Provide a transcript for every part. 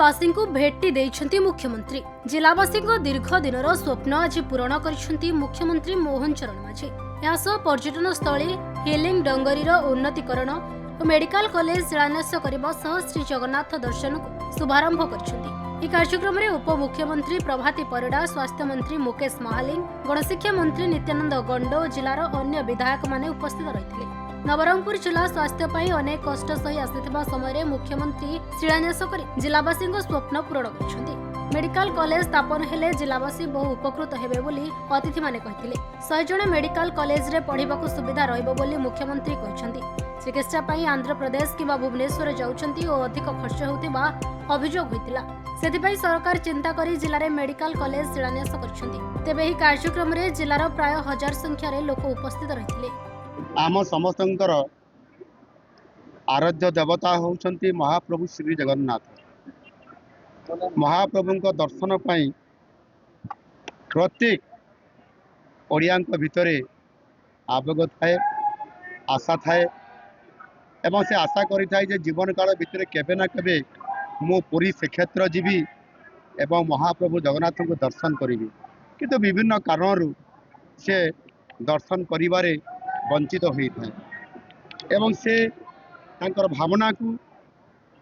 जिलावासी को भेटी देइछंती मुख्यमंत्री। जिलावासी दीर्घ दिनर स्वप्न आज पूरण करिछंती मुख्यमंत्री मोहन चरण माझी। यासह पर्यटन स्थली हिलिंग डंगरीर उन्नतीकरण और मेडिकल कॉलेज शिलान्यास करने सह श्री जगन्नाथ दर्शन को शुभारंभ करिछंती। यह कार्यक्रम में उपमुख्यमंत्री प्रभाती परिड़ा, स्वास्थ्य मंत्री मुकेश महालिंग, गणशिक्षा मंत्री नित्यानंद गंड और जिलार अन्य विधायक माने उपस्थित रहिथिले। नवरंगपुर जिला स्वास्थ्य अनेक कष्ट सही आसिथिबा समय मुख्यमंत्री शिलान्यास करी जिलावासी स्वप्न पूरण करिसेंती। मेडिकल कॉलेज स्थापन हेले जिलावासी बहु उपकृत हेबे बोली अतिथि माने कहिथिले। 100 जण मेडिकल कॉलेज रे पढ़िबाकू सुविधा रहइबो बोली मुख्यमंत्री कहिसेंती। चिकित्सा पई आंध्र प्रदेश किबा भुवनेश्वर जाउछंती और अधिक खर्च होउतिबा अभियोग होइतिला। सेथिपई सरकार चिंता करी जिल्ला रे मेडिकल कॉलेज शिलान्यास करिसेंती। तेबे एही कार्यक्रम रे जिल्लार प्राय 1000 संख्या रे लोक उपस्थित रहिथिले। आम समस्तंकर आराध्य देवता होउछंती महाप्रभु श्री जगन्नाथ। महाप्रभु दर्शन पाई प्रत्येक ओडिया भितरे आवेग थाए, आशा थाए एवं से आशा करि थाए जे जीवन काल भितरे केबे ना केबे मो पुरी श्रीक्षेत्र जीवी एवं महाप्रभु जगन्नाथ को दर्शन करी। किंतु विभिन्न कारणरू से दर्शन करिबारे वंचित होता है एवं से तांकर भावना को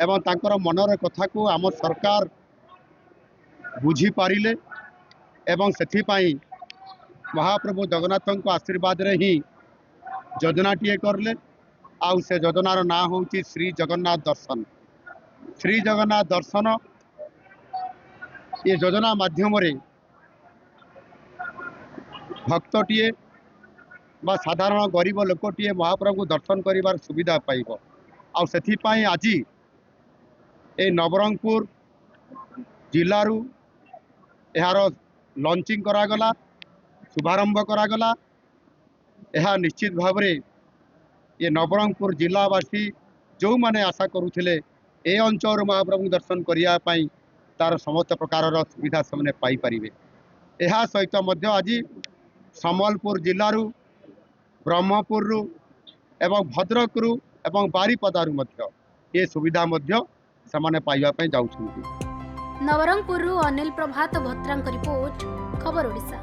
एवं तांकर मनर कथा को आम सरकार बुझी पारिले एवं सेथिपाई महाप्रभु जगन्नाथ आशीर्वाद रे ही योजनाटीए करले। आउ से योजनार ना होची श्री जगन्नाथ दर्शन। श्री जगन्नाथ दर्शन ये योजना माध्यम रे भक्तटीए बा साधारण गरीब लोकटीए महाप्रभु दर्शन करिवार सुविधा पाइब। आउ सेथिपाई आज ए नवरंगपुर जिल्लारू यार लॉन्चिंग करागला, शुभारंभ करागला। यह निश्चित भाव रे ये नवरंगपुर जिलावासी जो माने आशा करुथिले ए अंचल महाप्रभु दर्शन करिया पाई तार समस्त प्रकार सुविधा से पाई परिबे। यह सहित मध्य आज सम्बलपुर जिल्लारू, ब्रह्मपुर एवं भद्रक एवं बारिपदारू मध्य ये सुविधा मध्य समाने पाइबा पई जाउछंती। नवरंगपुर अनिल प्रभात भत्रांक रिपोर्ट, खबर ओडिशा।